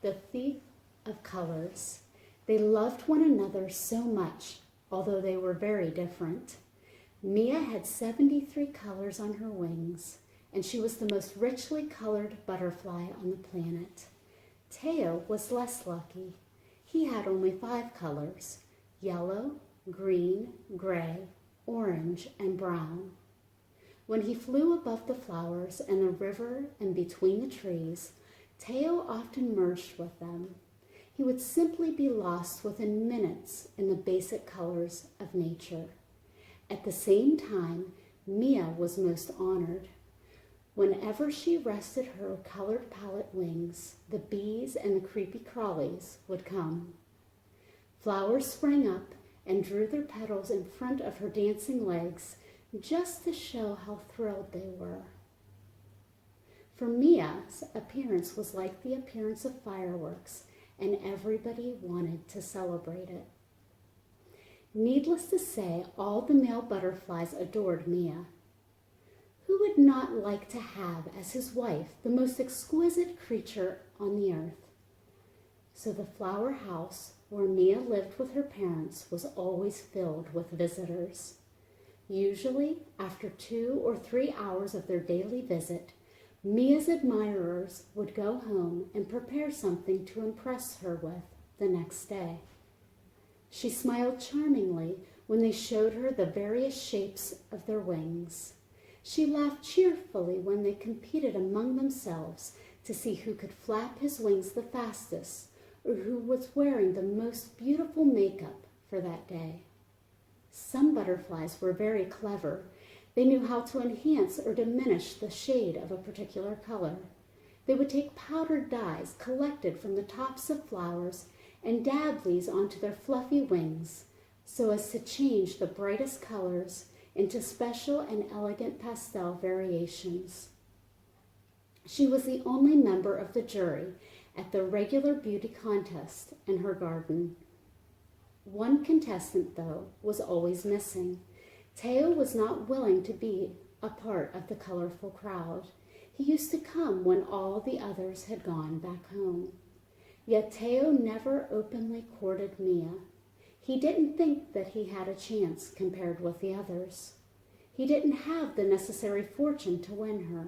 the thief of colors. They loved one another so much, although they were very different. Mia had 73 colors on her wings, and she was the most richly colored butterfly on the planet. Teo was less lucky. He had only 5 colors: yellow, green, gray, orange, and brown. When he flew above the flowers and the river and between the trees, Teo often merged with them. He would simply be lost within minutes in the basic colors of nature. At the same time, Mia was most honored. Whenever she rested her colored palette wings, the bees and the creepy crawlies would come. Flowers sprang up and drew their petals in front of her dancing legs just to show how thrilled they were. For Mia's appearance was like the appearance of fireworks, and everybody wanted to celebrate it. Needless to say, all the male butterflies adored Mia. Who would not like to have as his wife the most exquisite creature on the earth? So the flower house where Mia lived with her parents was always filled with visitors. Usually, after 2 or 3 hours of their daily visit, Mia's admirers would go home and prepare something to impress her with the next day. She smiled charmingly when they showed her the various shapes of their wings. She laughed cheerfully when they competed among themselves to see who could flap his wings the fastest or who was wearing the most beautiful makeup for that day. Some butterflies were very clever. They knew how to enhance or diminish the shade of a particular color. They would take powdered dyes collected from the tops of flowers and dab these onto their fluffy wings so as to change the brightest colors into special and elegant pastel variations. She was the only member of the jury at the regular beauty contest in her garden. One contestant, though, was always missing. Teo was not willing to be a part of the colorful crowd. He used to come when all the others had gone back home. Yet Teo never openly courted Mia. He didn't think that he had a chance compared with the others. He didn't have the necessary fortune to win her,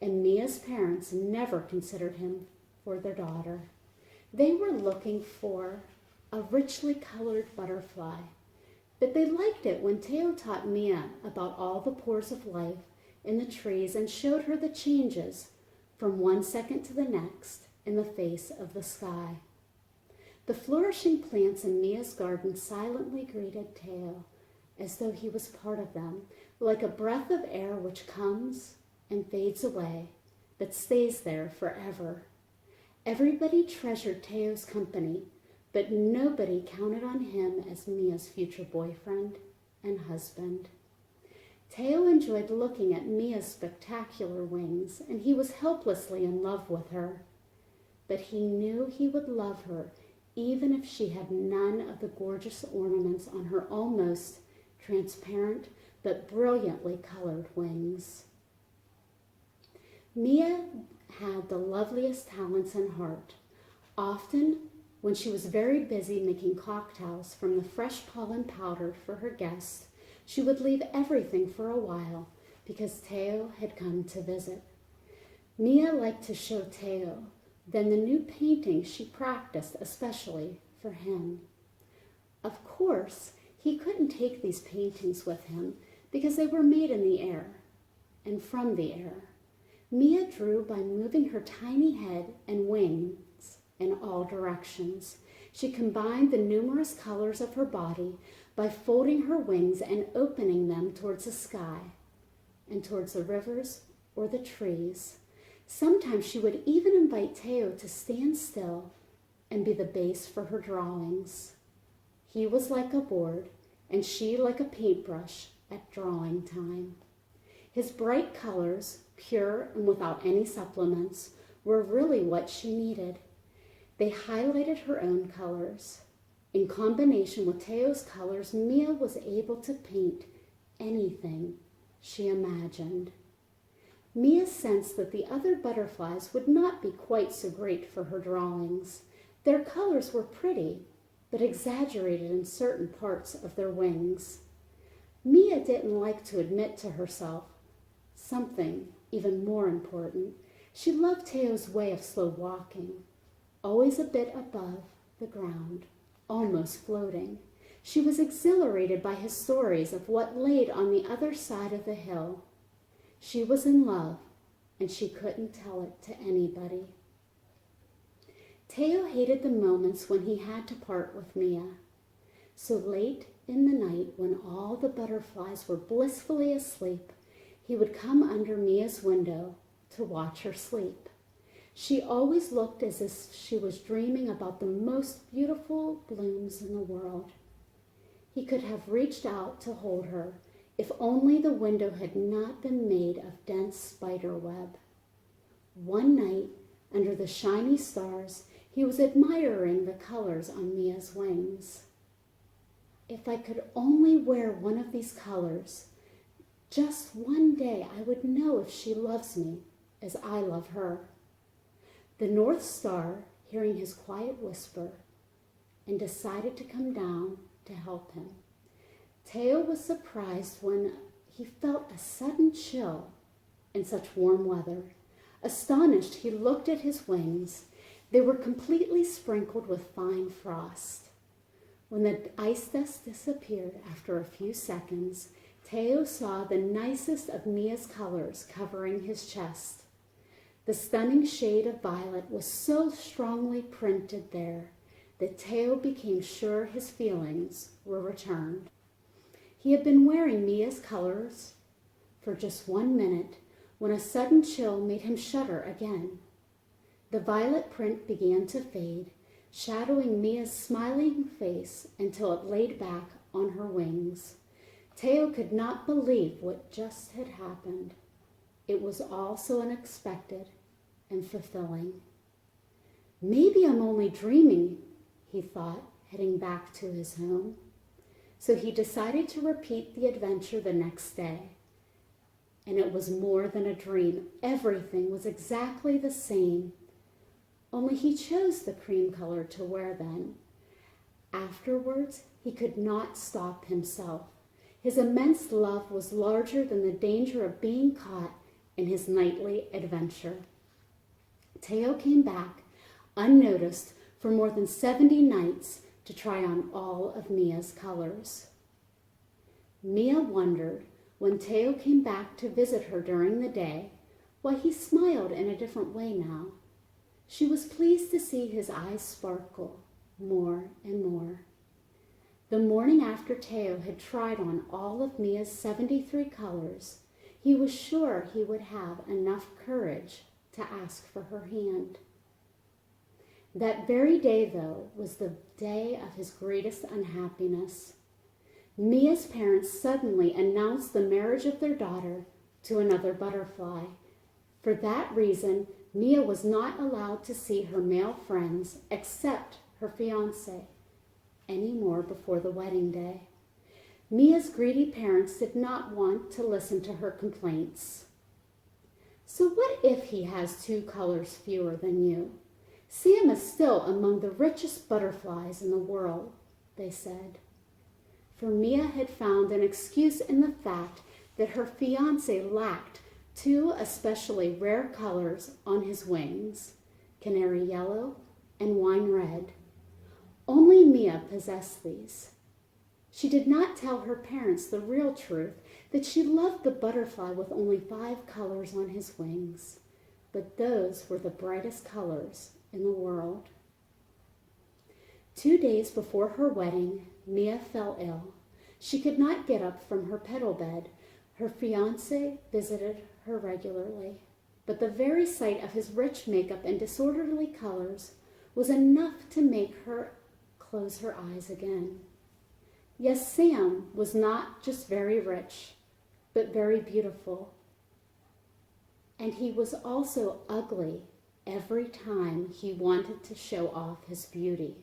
and Mia's parents never considered him for their daughter. They were looking for a richly colored butterfly, but they liked it when Teo taught Mia about all the pores of life in the trees and showed her the changes from one second to the next in the face of the sky. The flourishing plants in Mia's garden silently greeted Teo as though he was part of them, like a breath of air which comes and fades away, but stays there forever. Everybody treasured Teo's company, but nobody counted on him as Mia's future boyfriend and husband. Teo enjoyed looking at Mia's spectacular wings, and he was helplessly in love with her. But he knew he would love her even if she had none of the gorgeous ornaments on her almost transparent but brilliantly colored wings. Mia had the loveliest talents and heart. Often, when she was very busy making cocktails from the fresh pollen powder for her guests, she would leave everything for a while because Teo had come to visit. Mia liked to show Teo then the new paintings she practiced especially for him. Of course, he couldn't take these paintings with him because they were made in the air and from the air. Mia drew by moving her tiny head and wings in all directions. She combined the numerous colors of her body by folding her wings and opening them towards the sky and towards the rivers or the trees. Sometimes she would even invite Teo to stand still and be the base for her drawings. He was like a board and she like a paintbrush at drawing time. His bright colors, pure and without any supplements, were really what she needed. They highlighted her own colors. In combination with Teo's colors, Mia was able to paint anything she imagined. Mia sensed that the other butterflies would not be quite so great for her drawings. Their colors were pretty, but exaggerated in certain parts of their wings. Mia didn't like to admit to herself something even more important. She loved Teo's way of slow walking, always a bit above the ground, almost floating. She was exhilarated by his stories of what laid on the other side of the hill. She was in love, and she couldn't tell it to anybody. Teo hated the moments when he had to part with Mia. So late in the night, when all the butterflies were blissfully asleep, he would come under Mia's window to watch her sleep. She always looked as if she was dreaming about the most beautiful blooms in the world. He could have reached out to hold her if only the window had not been made of dense spider web. One night, under the shiny stars, he was admiring the colors on Mia's wings. If I could only wear one of these colors, just one day I would know if she loves me as I love her. The North Star, hearing his quiet whisper, and decided to come down to help him. Teo was surprised when he felt a sudden chill in such warm weather. Astonished, he looked at his wings. They were completely sprinkled with fine frost. When the ice dust disappeared after a few seconds, Teo saw the nicest of Mia's colors covering his chest. The stunning shade of violet was so strongly printed there that Teo became sure his feelings were returned. He had been wearing Mia's colors for just 1 minute when a sudden chill made him shudder again. The violet print began to fade, shadowing Mia's smiling face until it laid back on her wings. Teo could not believe what just had happened. It was all so unexpected and fulfilling. Maybe I'm only dreaming, he thought, heading back to his home. So he decided to repeat the adventure the next day. And it was more than a dream. Everything was exactly the same. Only he chose the cream color to wear then. Afterwards, he could not stop himself. His immense love was larger than the danger of being caught in his nightly adventure. Teo came back, unnoticed, for more than 70 nights to try on all of Mia's colors. Mia wondered, when Teo came back to visit her during the day, why he smiled in a different way now. She was pleased to see his eyes sparkle more and more. The morning after Teo had tried on all of Mia's 73 colors, he was sure he would have enough courage to ask for her hand. That very day, though, was the day of his greatest unhappiness. Mia's parents suddenly announced the marriage of their daughter to another butterfly. For that reason, Mia was not allowed to see her male friends except her fiancé anymore before the wedding day. Mia's greedy parents did not want to listen to her complaints. So what if he has 2 colors fewer than you? Sam is still among the richest butterflies in the world, they said. For Mia had found an excuse in the fact that her fiancé lacked 2 especially rare colors on his wings, canary yellow and wine red. Only Mia possessed these. She did not tell her parents the real truth, that she loved the butterfly with only 5 colors on his wings, but those were the brightest colors in the world. 2 days before her wedding, Mia fell ill. She could not get up from her petal bed. Her fiancé visited her regularly, but the very sight of his rich makeup and disorderly colors was enough to make her close her eyes again. Yes, Sam was not just very rich, but very beautiful. And he was also ugly every time he wanted to show off his beauty.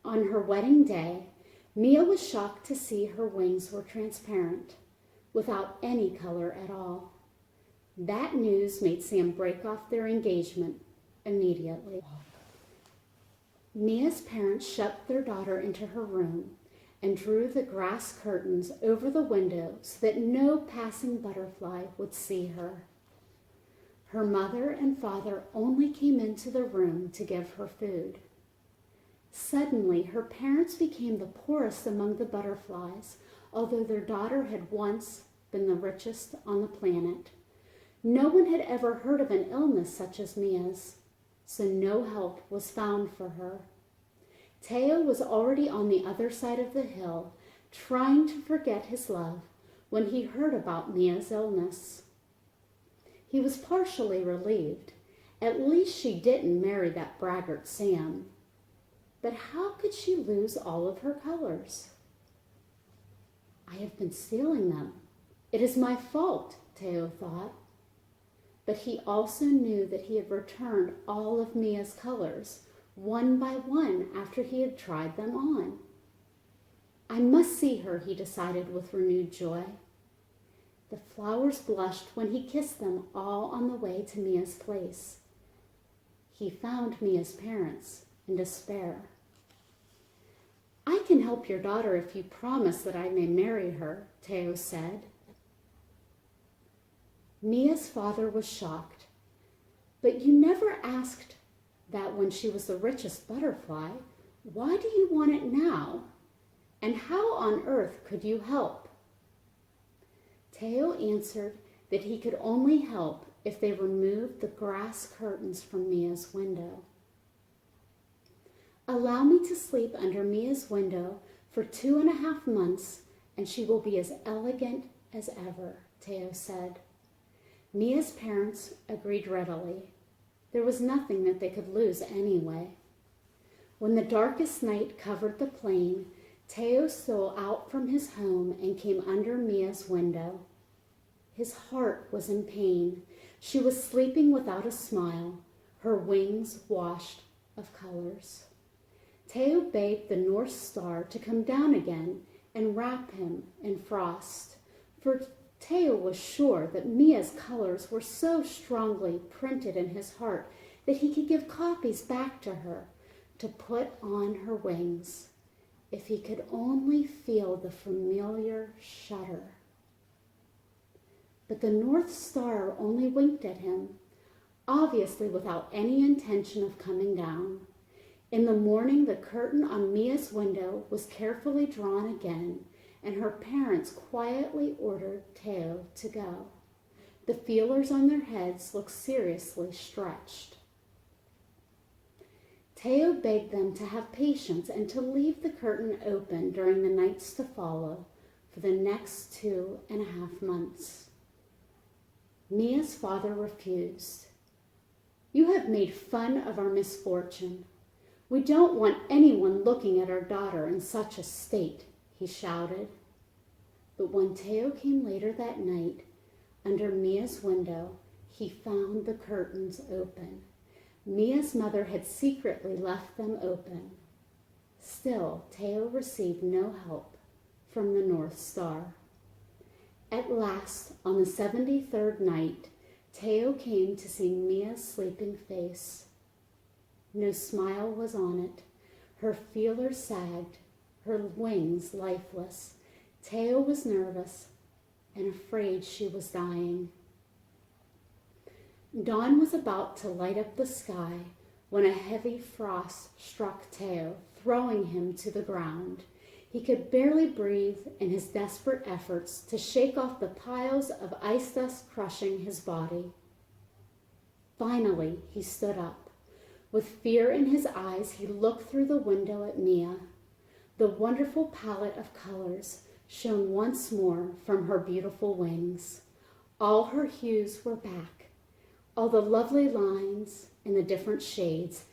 On her wedding day, Mia was shocked to see her wings were transparent. without any color at all. That news made Sam break off their engagement immediately. Mia's parents shut their daughter into her room and drew the grass curtains over the window so that no passing butterfly would see her. Her mother and father only came into the room to give her food. Suddenly, her parents became the poorest among the butterflies, although their daughter had once been the richest on the planet. No one had ever heard of an illness such as Mia's, so no help was found for her. Teo was already on the other side of the hill, trying to forget his love, when he heard about Mia's illness. He was partially relieved. At least she didn't marry that braggart Sam. But how could she lose all of her colors? I have been stealing them. It is my fault, Teo thought. But he also knew that he had returned all of Mia's colors, one by one, after he had tried them on. I must see her, he decided with renewed joy. The flowers blushed when he kissed them all on the way to Mia's place. He found Mia's parents in despair. I can help your daughter if you promise that I may marry her, Teo said. Mia's father was shocked. But you never asked that when she was the richest butterfly. Why do you want it now? And how on earth could you help? Teo answered that he could only help if they removed the grass curtains from Mia's window. Allow me to sleep under Mia's window for 2.5 months, and she will be as elegant as ever, Teo said. Mia's parents agreed readily. There was nothing that they could lose anyway. When the darkest night covered the plain, Teo stole out from his home and came under Mia's window. His heart was in pain. She was sleeping without a smile, her wings washed of colors. Teo begged the North Star to come down again and wrap him in frost, for Teo was sure that Mia's colors were so strongly printed in his heart that he could give copies back to her to put on her wings, if he could only feel the familiar shudder. But the North Star only winked at him, obviously without any intention of coming down. In the morning, the curtain on Mia's window was carefully drawn again, and her parents quietly ordered Teo to go. The feelers on their heads looked seriously stretched. Teo begged them to have patience and to leave the curtain open during the nights to follow for the next 2.5 months. Mia's father refused. You have made fun of our misfortune. We don't want anyone looking at our daughter in such a state, he shouted. But when Teo came later that night, under Mia's window, he found the curtains open. Mia's mother had secretly left them open. Still, Teo received no help from the North Star. At last, on the 73rd night, Teo came to see Mia's sleeping face. No smile was on it. Her feelers sagged, her wings lifeless. Teo was nervous and afraid she was dying. Dawn was about to light up the sky when a heavy frost struck Teo, throwing him to the ground. He could barely breathe in his desperate efforts to shake off the piles of ice dust crushing his body. Finally, he stood up. With fear in his eyes, he looked through the window at Mia. The wonderful palette of colors shone once more from her beautiful wings. All her hues were back, all the lovely lines and the different shades.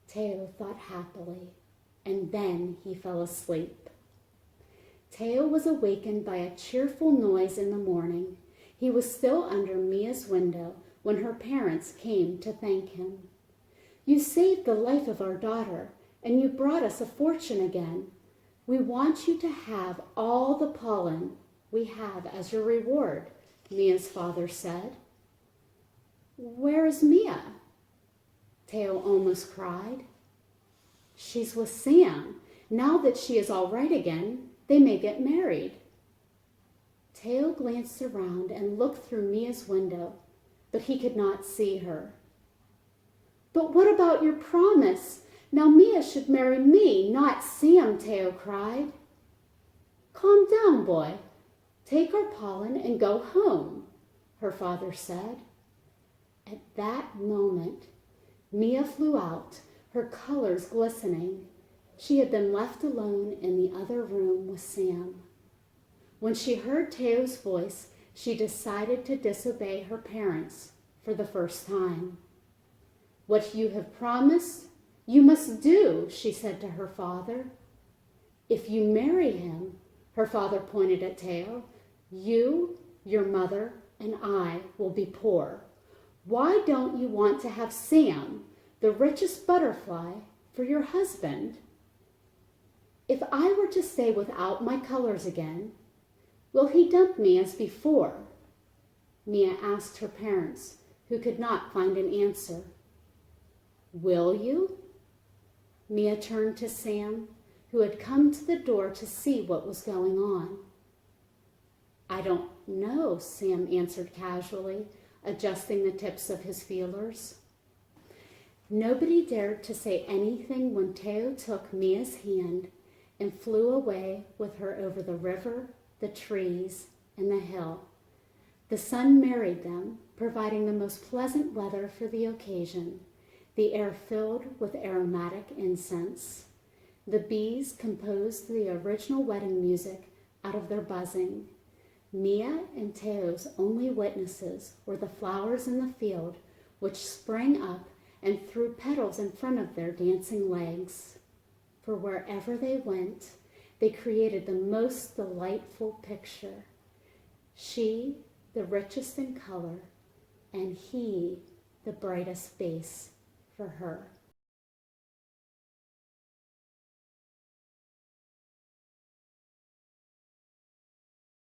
Teo thought happily, and then he fell asleep. Teo was awakened by a cheerful noise in the morning. He was still under Mia's window when her parents came to thank him. You saved the life of our daughter, and you brought us a fortune again. We want you to have all the pollen we have as your reward," Mia's father said. "Where is Mia?" Teo almost cried. "She's with Sam. Now that she is all right again, they may get married." Teo glanced around and looked through Mia's window, but he could not see her. "But what about your promise? Now Mia should marry me, not Sam," Teo cried. "Calm down, boy. Take our pollen and go home," her father said. At that moment, Mia flew out, her colors glistening. She had been left alone in the other room with Sam. When she heard Teo's voice, she decided to disobey her parents for the first time. "What you have promised, you must do," she said to her father. "If you marry him," her father pointed at Teo, "you, your mother, and I will be poor. Why don't you want to have Sam, the richest butterfly, for your husband?" "If I were to stay without my colors again, will he dump me as before?" Mia asked her parents, who could not find an answer. "Will you?" Mia turned to Sam, who had come to the door to see what was going on. "I don't know," Sam answered casually, adjusting the tips of his feelers. Nobody dared to say anything when Teo took Mia's hand and flew away with her over the river, the trees, and the hill. The sun married them, providing the most pleasant weather for the occasion, the air filled with aromatic incense. The bees composed the original wedding music out of their buzzing. Mia and Teo's only witnesses were the flowers in the field, which sprang up and threw petals in front of their dancing legs. For wherever they went, they created the most delightful picture. She, the richest in color, and he, the brightest face for her.